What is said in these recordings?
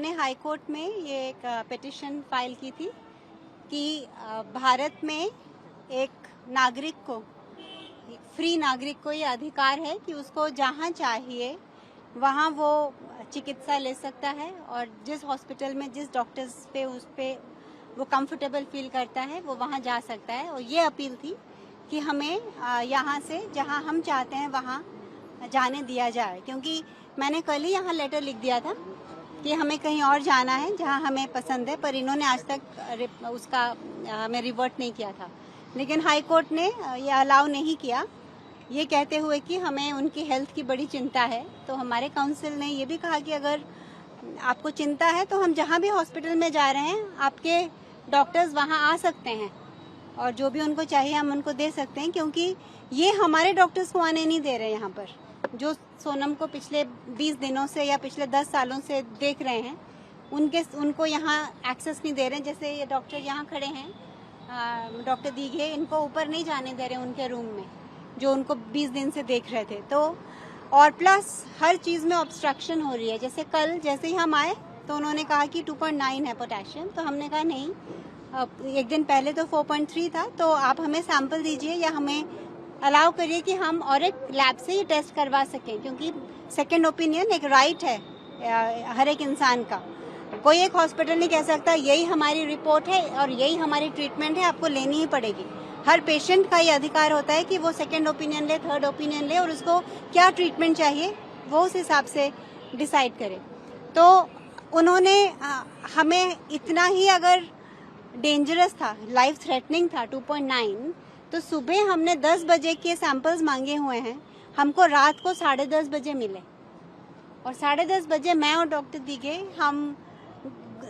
हमने high court में ये एक पिटिशन फाइल की थी कि भारत में एक नागरिक को, फ्री नागरिक को ये अधिकार है कि उसको जहाँ चाहिए वहाँ वो चिकित्सा ले सकता है और जिस हॉस्पिटल में जिस डॉक्टर्स पे उस पे वो कंफर्टेबल फील करता है वो वहाँ जा सकता है। और ये अपील थी कि हमें यहाँ से जहाँ हम चाहते हैं वहाँ जाने दिया जाए, क्योंकि मैंने कल ही यहाँ लेटर लिख दिया था कि हमें कहीं और जाना है जहाँ हमें पसंद है, पर इन्होंने आज तक उसका हमें रिवर्ट नहीं किया था। लेकिन हाई कोर्ट ने ये अलाउ नहीं किया, ये कहते हुए कि हमें उनकी हेल्थ की बड़ी चिंता है। तो हमारे काउंसिल ने ये भी कहा कि अगर आपको चिंता है तो हम जहाँ भी हॉस्पिटल में जा रहे हैं आपके डॉक्टर्स वहाँ आ सकते हैं और जो भी उनको चाहिए हम उनको दे सकते हैं, क्योंकि ये हमारे डॉक्टर्स को आने नहीं दे रहे यहाँ पर। जो सोनम को पिछले 20 दिनों से या पिछले 10 सालों से देख रहे हैं उनको यहाँ एक्सेस नहीं दे रहे हैं। जैसे ये डॉक्टर यहाँ खड़े हैं, डॉक्टर दीघे, इनको ऊपर नहीं जाने दे रहे उनके रूम में, जो उनको 20 दिन से देख रहे थे। तो और प्लस हर चीज़ में ऑब्स्ट्रक्शन हो रही है। जैसे कल जैसे ही हम आए तो उन्होंने कहा कि 2.9 है पोटेशियम, तो हमने कहा नहीं, एक दिन पहले तो 4.3 था, तो आप हमें सैंपल दीजिए या हमें अलाउ करिए कि हम और एक लैब से ये टेस्ट करवा सकें, क्योंकि सेकेंड ओपिनियन एक राइट है हर एक इंसान का। कोई एक हॉस्पिटल नहीं कह सकता यही हमारी रिपोर्ट है और यही हमारी ट्रीटमेंट है, आपको लेनी ही पड़ेगी। हर पेशेंट का ये अधिकार होता है कि वो सेकेंड ओपिनियन ले, थर्ड ओपिनियन ले और उसको क्या ट्रीटमेंट चाहिए वो उस हिसाब से डिसाइड करे। तो उन्होंने हमें इतना ही अगर डेंजरस था, लाइफ थ्रेटनिंग था 2.9, तो सुबह हमने 10 बजे के सैंपल्स मांगे हुए हैं, हमको रात को 10:30 बजे मिले और 10:30 बजे मैं और डॉक्टर दीघे हम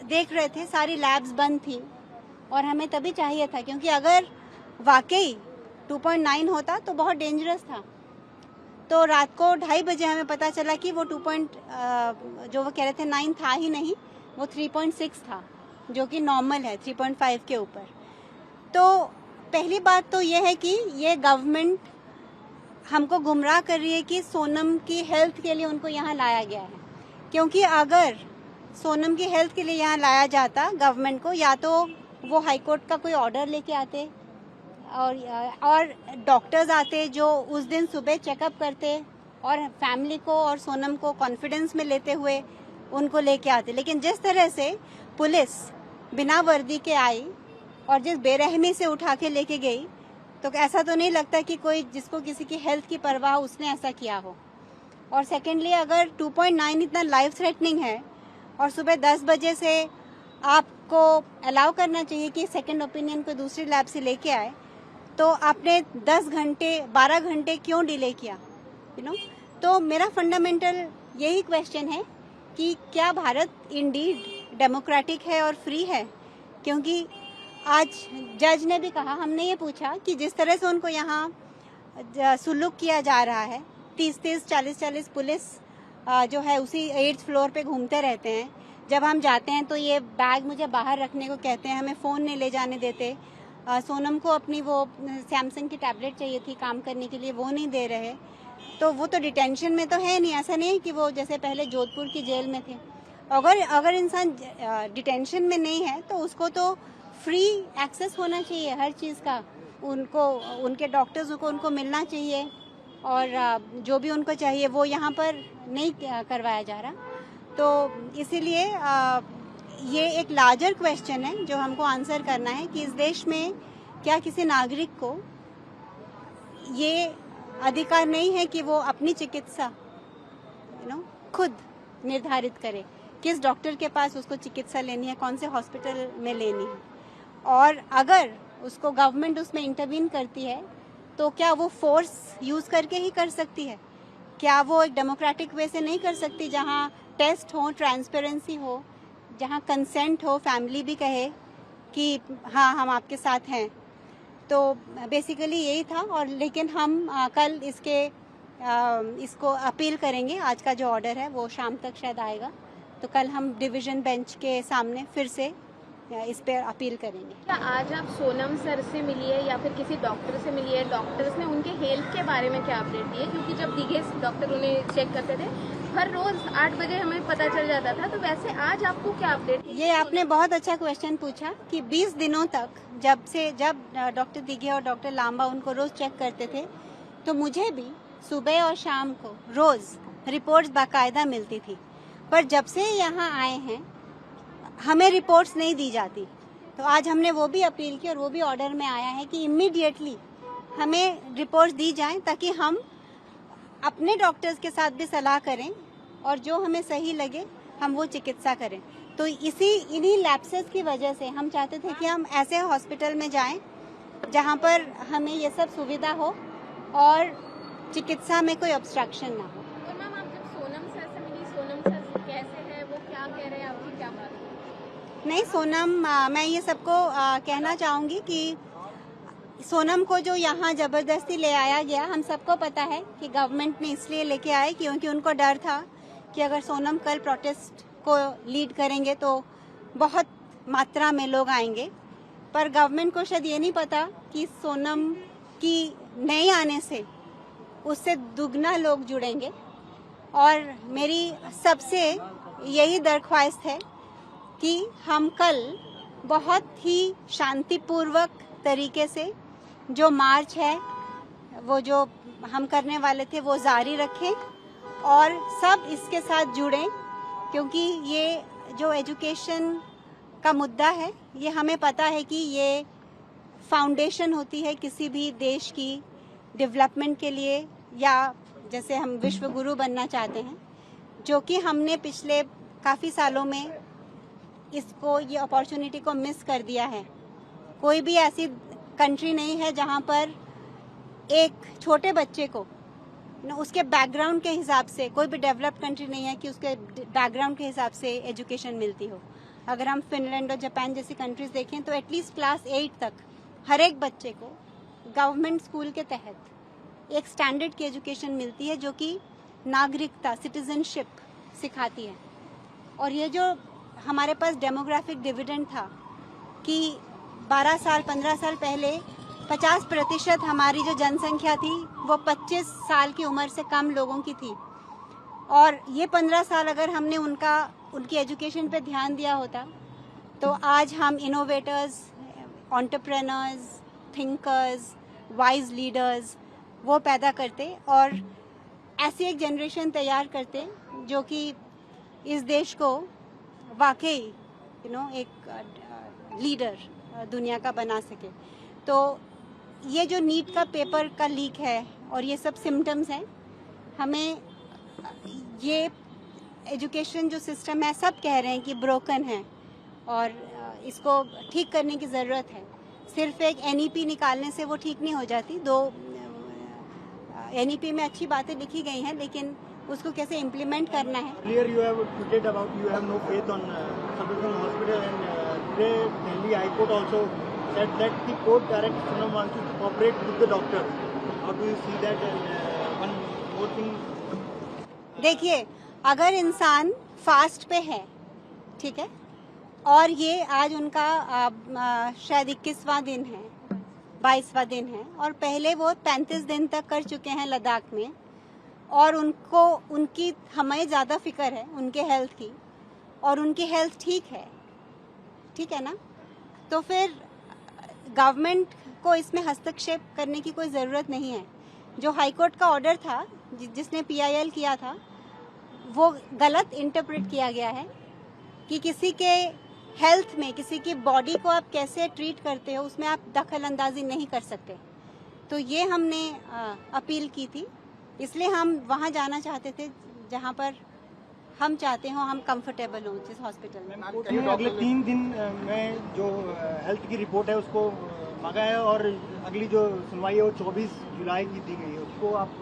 देख रहे थे, सारी लैब्स बंद थी और हमें तभी चाहिए था, क्योंकि अगर वाकई 2.9 होता तो बहुत डेंजरस था। तो रात को 2:30 बजे हमें पता चला कि वो जो वो कह रहे थे 9 था ही नहीं, वो 3.6 था, जो कि नॉर्मल है 3.5 के ऊपर। तो पहली बात तो ये है कि ये गवर्नमेंट हमको गुमराह कर रही है कि सोनम की हेल्थ के लिए उनको यहाँ लाया गया है, क्योंकि अगर सोनम की हेल्थ के लिए यहाँ लाया जाता गवर्नमेंट को, या तो वो हाई कोर्ट का कोई ऑर्डर लेके आते और डॉक्टर्स आते जो उस दिन सुबह चेकअप करते और फैमिली को और सोनम को कॉन्फिडेंस में लेते हुए उनको लेके आते। लेकिन जिस तरह से पुलिस बिना वर्दी के आई और जिस बेरहमी से उठा के लेके गई, तो ऐसा तो नहीं लगता कि कोई जिसको किसी की हेल्थ की परवाह उसने ऐसा किया हो। और सेकेंडली, अगर 2.9 इतना लाइफ थ्रेटनिंग है और सुबह 10 बजे से आपको अलाउ करना चाहिए कि सेकेंड ओपिनियन को दूसरी लैब से लेके आए, तो आपने 10 घंटे 12 घंटे क्यों डिले किया, तो मेरा फंडामेंटल यही क्वेश्चन है कि क्या भारत इंडीड डेमोक्रेटिक है और फ्री है। क्योंकि आज जज ने भी कहा, हमने ये पूछा कि जिस तरह से उनको यहाँ सुलूक किया जा रहा है, 30-30 40-40 पुलिस जो है उसी 8th फ्लोर पे घूमते रहते हैं। जब हम जाते हैं तो ये बैग मुझे बाहर रखने को कहते हैं, हमें फ़ोन नहीं ले जाने देते। सोनम को अपनी वो सैमसंग की टैबलेट चाहिए थी काम करने के लिए, वो नहीं दे रहे। तो वो तो डिटेंशन में तो है नहीं, ऐसा नहीं है कि वो जैसे पहले जोधपुर की जेल में थे। अगर इंसान डिटेंशन में नहीं है तो उसको तो फ्री एक्सेस होना चाहिए हर चीज़ का, उनको उनके डॉक्टर्स को उनको मिलना चाहिए और जो भी उनको चाहिए वो यहाँ पर नहीं करवाया जा रहा। तो इसीलिए ये एक लार्जर क्वेश्चन है जो हमको आंसर करना है कि इस देश में क्या किसी नागरिक को ये अधिकार नहीं है कि वो अपनी चिकित्सा खुद निर्धारित करे, किस डॉक्टर के पास उसको चिकित्सा लेनी है, कौन से हॉस्पिटल में लेनी है। और अगर उसको गवर्नमेंट उसमें इंटरवीन करती है तो क्या वो फोर्स यूज़ करके ही कर सकती है? क्या वो एक डेमोक्रेटिक वे से नहीं कर सकती, जहाँ टेस्ट हो, ट्रांसपेरेंसी हो, जहाँ कंसेंट हो, फैमिली भी कहे कि हाँ हम आपके साथ हैं। तो बेसिकली यही था। और लेकिन हम कल इसको अपील करेंगे। आज का जो ऑर्डर है वो शाम तक शायद आएगा, तो कल हम डिवीज़न बेंच के सामने फिर से इस पर अपील करेंगे। क्या आज आप सोनम सर से मिलिए या फिर किसी डॉक्टर से मिलिए, डॉक्टर्स ने उनके हेल्थ के बारे में क्या अपडेट दिए? क्योंकि जब दीघे डॉक्टर उन्हें चेक करते थे हर रोज 8 बजे हमें पता चल जाता था, तो वैसे आज आपको क्या अपडेट? ये आपने बहुत अच्छा क्वेश्चन पूछा कि 20 दिनों तक जब डॉक्टर दिघे और डॉक्टर लांबा उनको रोज चेक करते थे, तो मुझे भी सुबह और शाम को रोज रिपोर्ट्स बाकायदा मिलती थी। पर जब से यहाँ आए हैं हमें रिपोर्ट्स नहीं दी जाती, तो आज हमने वो भी अपील की और वो भी ऑर्डर में आया है कि इमीडिएटली हमें रिपोर्ट्स दी जाएं, ताकि हम अपने डॉक्टर्स के साथ भी सलाह करें और जो हमें सही लगे हम वो चिकित्सा करें। तो इन्हीं लैप्सेस की वजह से हम चाहते थे कि हम ऐसे हॉस्पिटल में जाएं जहां पर हमें ये सब सुविधा हो और चिकित्सा में कोई ऑब्स्ट्रक्शन ना हो। और मैम, आप जब सोनम सर से मिली, सोनम सर कैसे है, वो क्या कह रहे हैं, आपकी क्या बात है? नहीं, सोनम, मैं ये सबको कहना चाहूंगी कि सोनम को जो यहाँ जबरदस्ती ले आया गया, हम सबको पता है कि गवर्नमेंट ने इसलिए लेके आए क्योंकि उनको डर था कि अगर सोनम कल प्रोटेस्ट को लीड करेंगे तो बहुत मात्रा में लोग आएंगे। पर गवर्नमेंट को शायद ये नहीं पता कि सोनम की नहीं आने से उससे दुगना लोग जुड़ेंगे। और मेरी सबसे यही दरख्वास्त है कि हम कल बहुत ही शांतिपूर्वक तरीके से जो मार्च है, वो जो हम करने वाले थे, वो जारी रखें और सब इसके साथ जुड़ें, क्योंकि ये जो एजुकेशन का मुद्दा है, ये हमें पता है कि ये फाउंडेशन होती है किसी भी देश की डेवलपमेंट के लिए, या जैसे हम विश्व गुरु बनना चाहते हैं, जो कि हमने पिछले काफ़ी सालों में ये अपॉर्चुनिटी को मिस कर दिया है। कोई भी ऐसी कंट्री नहीं है जहां पर एक छोटे बच्चे को उसके बैकग्राउंड के हिसाब से, कोई भी डेवलप्ड कंट्री नहीं है कि उसके बैकग्राउंड के हिसाब से एजुकेशन मिलती हो। अगर हम फिनलैंड और जापान जैसी कंट्रीज देखें तो एटलीस्ट क्लास 8 तक हर एक बच्चे को गवर्नमेंट स्कूल के तहत एक स्टैंडर्ड की एजुकेशन मिलती है, जो कि नागरिकता, सिटीजनशिप सिखाती है। और ये जो हमारे पास डेमोग्राफिक डिविडेंड था कि 12 साल 15 साल पहले 50% हमारी जो जनसंख्या थी वो 25 साल की उम्र से कम लोगों की थी, और ये 15 साल अगर हमने उनकी एजुकेशन पे ध्यान दिया होता तो आज हम innovators, entrepreneurs, thinkers, wise leaders वो पैदा करते और ऐसी एक जनरेशन तैयार करते जो कि इस देश को वाकई एक लीडर दुनिया का बना सके। तो ये जो नीट का पेपर का लीक है और ये सब सिम्टम्स हैं, हमें ये एजुकेशन जो सिस्टम है, सब कह रहे हैं कि ब्रोकन है और इसको ठीक करने की ज़रूरत है। सिर्फ एक एनईपी निकालने से वो ठीक नहीं हो जाती। एनईपी में अच्छी बातें लिखी गई हैं, लेकिन उसको कैसे इम्प्लीमेंट करना है। Earlier you have tweeted about you have no faith on Suburban Hospital, and today Delhi High Court also said that the court directs Sonam Wangchuck to cooperate with the doctor. How do you see that? And one more thing. देखिए, अगर इंसान fast पे है, ठीक है, और ये आज उनका शायद 21वां दिन है, 22वां दिन है, और पहले वो 35 दिन तक कर चुके हैं लद्दाख में, और उनकी हमें ज़्यादा फिक्र है उनके हेल्थ की, और उनकी हेल्थ ठीक है ना, तो फिर गवर्नमेंट को इसमें हस्तक्षेप करने की कोई ज़रूरत नहीं है। जो हाईकोर्ट का ऑर्डर था, जिसने PIL किया था, वो गलत इंटरप्रेट किया गया है कि किसी के हेल्थ में, किसी की बॉडी को आप कैसे ट्रीट करते हो, उसमें आप दखल अंदाजी नहीं कर सकते। तो ये हमने अपील की थी, इसलिए हम वहाँ जाना चाहते थे जहाँ पर हम चाहते हो, हम कंफर्टेबल हों जिस हॉस्पिटल में। अगले 3 दिन में जो हेल्थ की रिपोर्ट है उसको मांगा है, और अगली जो सुनवाई है वो 24 जुलाई की दी गई है, उसको आप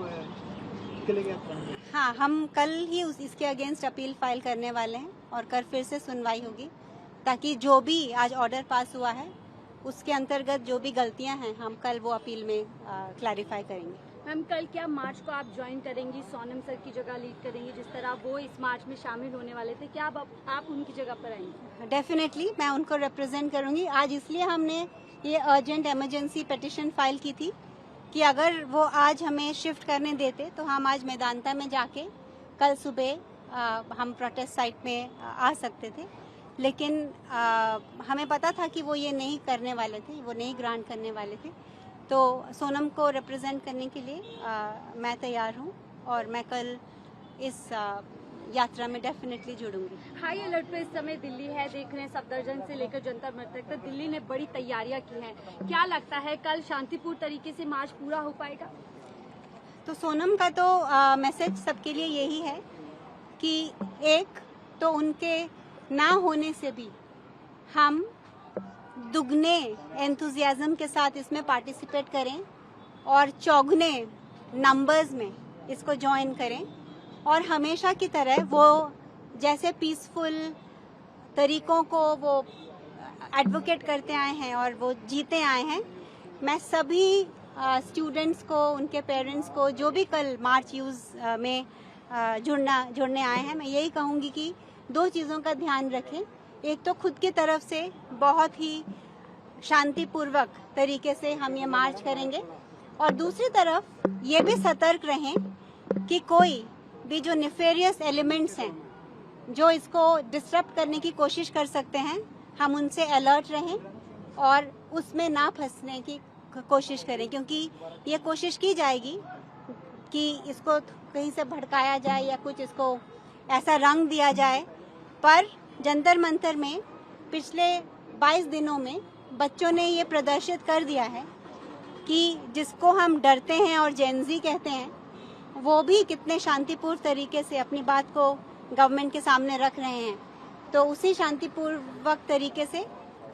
इसके लिए क्या करेंगे? हाँ, हम कल ही इसके अगेंस्ट अपील फाइल करने वाले हैं और कल फिर से सुनवाई होगी, ताकि जो भी आज ऑर्डर पास हुआ है उसके अंतर्गत जो भी गलतियां हैं हम कल वो अपील में क्लैरिफाई करेंगे। मैम, कल क्या मार्च को आप ज्वाइन करेंगी, सोनम सर की जगह लीड करेंगी, जिस तरह वो इस मार्च में शामिल होने वाले थे, क्या आप उनकी जगह पर आएंगी? डेफिनेटली मैं उनको रिप्रेजेंट करूंगी। आज इसलिए हमने ये अर्जेंट इमरजेंसी पिटिशन फाइल की थी कि अगर वो आज हमें शिफ्ट करने देते तो हम आज मेदांता में जाके कल सुबह हम प्रोटेस्ट साइट में आ सकते थे, लेकिन हमें पता था कि वो ये नहीं करने वाले थे, वो नहीं ग्रांट करने वाले थे। तो सोनम को रिप्रेजेंट करने के लिए मैं तैयार हूँ और मैं कल इस यात्रा में डेफिनेटली जुड़ूंगी। हाई अलर्ट पे इस समय दिल्ली है, देख रहे हैं सफदरजंग से लेकर जंतर मंतर तक दिल्ली ने बड़ी तैयारियां की हैं। क्या लगता है कल शांतिपूर्ण तरीके से मार्च पूरा हो पाएगा? तो सोनम का तो मैसेज सबके लिए यही है कि एक तो उनके ना होने से भी हम दुगने एंथुजियाज्म के साथ इसमें पार्टिसिपेट करें और चौगुने नंबर्स में इसको ज्वाइन करें और हमेशा की तरह वो जैसे पीसफुल तरीकों को वो एडवोकेट करते आए हैं और वो जीते आए हैं। मैं सभी स्टूडेंट्स को, उनके पेरेंट्स को, जो भी कल मार्च यूज में जुड़ने आए हैं, मैं यही कहूँगी कि दो चीज़ों का ध्यान रखें। एक तो खुद की तरफ से बहुत ही शांतिपूर्वक तरीके से हम ये मार्च करेंगे और दूसरी तरफ ये भी सतर्क रहें कि कोई भी जो नेफेरियस एलिमेंट्स हैं जो इसको डिस्टर्ब करने की कोशिश कर सकते हैं, हम उनसे अलर्ट रहें और उसमें ना फंसने की कोशिश करें, क्योंकि ये कोशिश की जाएगी कि इसको कहीं से भड़काया जाए या कुछ इसको ऐसा रंग दिया जाए। पर जंतर मंतर में पिछले 22 दिनों में बच्चों ने ये प्रदर्शित कर दिया है कि जिसको हम डरते हैं और जेनजी कहते हैं, वो भी कितने शांतिपूर्ण तरीके से अपनी बात को गवर्नमेंट के सामने रख रहे हैं। तो उसी शांतिपूर्वक तरीके से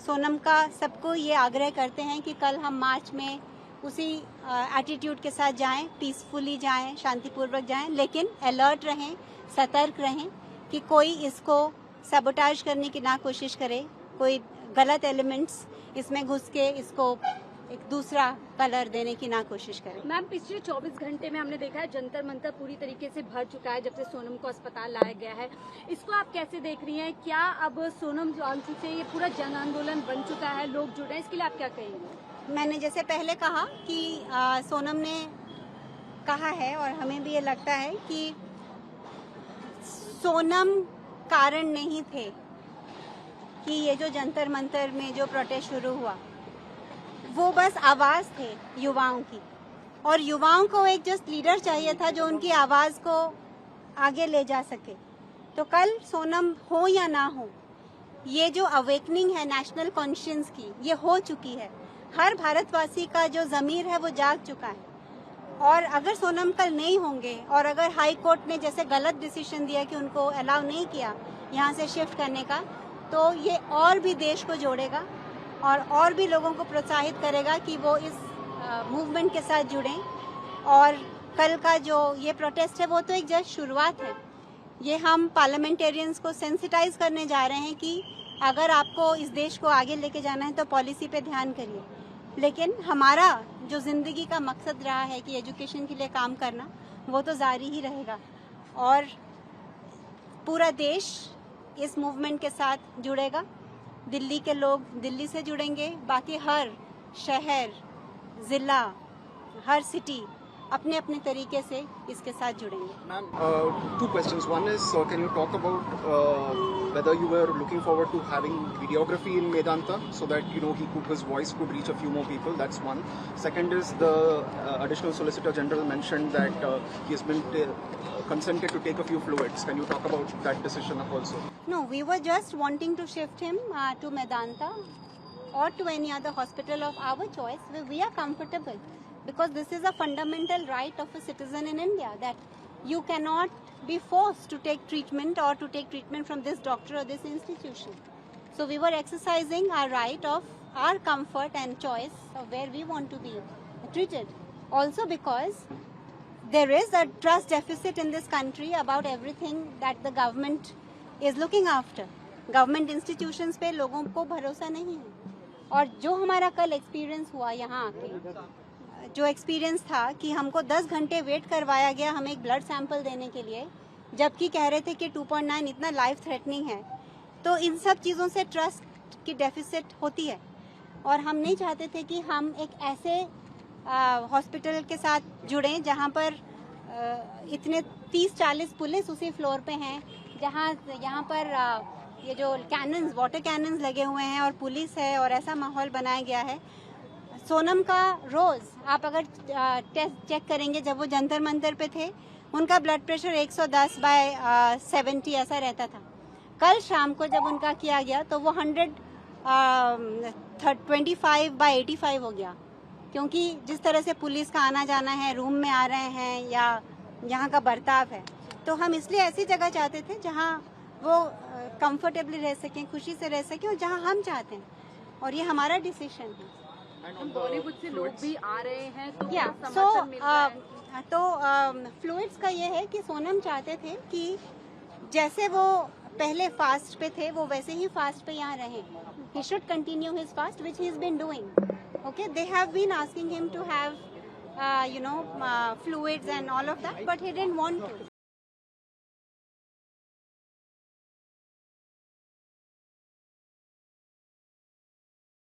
सोनम का सबको ये आग्रह करते हैं कि कल हम मार्च में उसी एटीट्यूड के साथ जाएं, पीसफुली जाएं, शांतिपूर्वक जाएं, लेकिन अलर्ट रहें, सतर्क रहें कि कोई इसको सबोटाज करने की ना कोशिश करे, कोई गलत एलिमेंट्स इसमें घुस के इसको एक दूसरा कलर देने की ना कोशिश करें। मैम, पिछले 24 घंटे में हमने देखा है जंतर मंतर पूरी तरीके से भर चुका है जब से सोनम को अस्पताल लाया गया है। इसको आप कैसे देख रही हैं? क्या अब सोनम वांगचुक से ये पूरा जन आंदोलन बन चुका है, लोग जुड़े हैं, इसके लिए आप क्या कहेंगे? मैंने जैसे पहले कहा कि सोनम ने कहा है और हमें भी ये लगता है कि सोनम कारण नहीं थे कि ये जो जंतर मंतर में जो प्रोटेस्ट शुरू हुआ, वो बस आवाज थे युवाओं की, और युवाओं को एक जस्ट लीडर चाहिए था जो उनकी आवाज को आगे ले जा सके। तो कल सोनम हो या ना हो, ये जो अवेकनिंग है नेशनल कॉन्शियंस की, ये हो चुकी है। हर भारतवासी का जो जमीर है वो जाग चुका है। और अगर सोनम कल नहीं होंगे और अगर हाई कोर्ट ने जैसे गलत डिसीजन दिया कि उनको अलाउ नहीं किया यहाँ से शिफ्ट करने का, तो ये और भी देश को जोड़ेगा और भी लोगों को प्रोत्साहित करेगा कि वो इस मूवमेंट के साथ जुड़ें। और कल का जो ये प्रोटेस्ट है वो तो एक जस्ट शुरुआत है। ये हम पार्लियामेंटेरियंस को सेंसिटाइज करने जा रहे हैं कि अगर आपको इस देश को आगे लेके जाना है तो पॉलिसी पे ध्यान करिए, लेकिन हमारा जो जिंदगी का मकसद रहा है कि एजुकेशन के लिए काम करना, वो तो जारी ही रहेगा। और पूरा देश इस मूवमेंट के साथ जुड़ेगा। दिल्ली के लोग दिल्ली से जुड़ेंगे, बाकी हर शहर, जिला, हर सिटी अपने अपने तरीके से इसके साथ जुड़ेंगे। Ma'am, two questions. One is, can you talk about whether you were looking forward to having videography in Medanta so that his voice could reach a few more people? That's one. Second is the additional Solicitor General mentioned that he has been consented to take a few fluids. Can you talk about that decision also? No, we were just wanting to shift him to Medanta or to any other hospital of our choice where we are comfortable. Because this is a fundamental right of a citizen in India, that you cannot be forced to take treatment or to take treatment from this doctor or this institution. So we were exercising our right of our comfort and choice of where we want to be treated. Also because there is a trust deficit in this country about everything that the government is looking after. Government institutions पे लोगों को भरोसा नहीं है। और जो हमारा कल एक्सपीरियंस हुआ यहाँ आके, जो एक्सपीरियंस था कि हमको 10 घंटे वेट करवाया गया हमें एक ब्लड सैंपल देने के लिए, जबकि कह रहे थे कि 2.9 इतना लाइफ थ्रेटनिंग है। तो इन सब चीज़ों से ट्रस्ट की डेफिसिट होती है और हम नहीं चाहते थे कि हम एक ऐसे हॉस्पिटल के साथ जुड़ें जहाँ पर इतने 30-40 पुलिस उसी फ्लोर पे हैं, यहाँ पर ये जो कैनन्स, वाटर कैनन्स लगे हुए हैं और पुलिस है और ऐसा माहौल बनाया गया है। सोनम का रोज आप अगर टेस्ट चेक करेंगे, जब वो जंतर मंतर पे थे उनका ब्लड प्रेशर 110/70 ऐसा रहता था। कल शाम को जब उनका किया गया तो वो 125/85 हो गया, क्योंकि जिस तरह से पुलिस का आना जाना है, रूम में आ रहे हैं या यहाँ का बर्ताव है, तो हम इसलिए ऐसी जगह चाहते थे जहाँ वो कंफर्टेबली रह सकें, खुशी से रह सकें, और जहाँ हम चाहते हैं, और ये हमारा डिसीजन है। बॉलीवुड से लोग भी आ रहे हैं, तो या क्या समर्थन मिल रहा है? तो फ्लूइड्स का ये है कि सोनम चाहते थे कि जैसे वो पहले फास्ट पे थे वो वैसे ही फास्ट पे यहाँ रहे। He should continue his fast, which he's been doing. Okay, they have been asking him to have, fluids and all of that, but he didn't want to.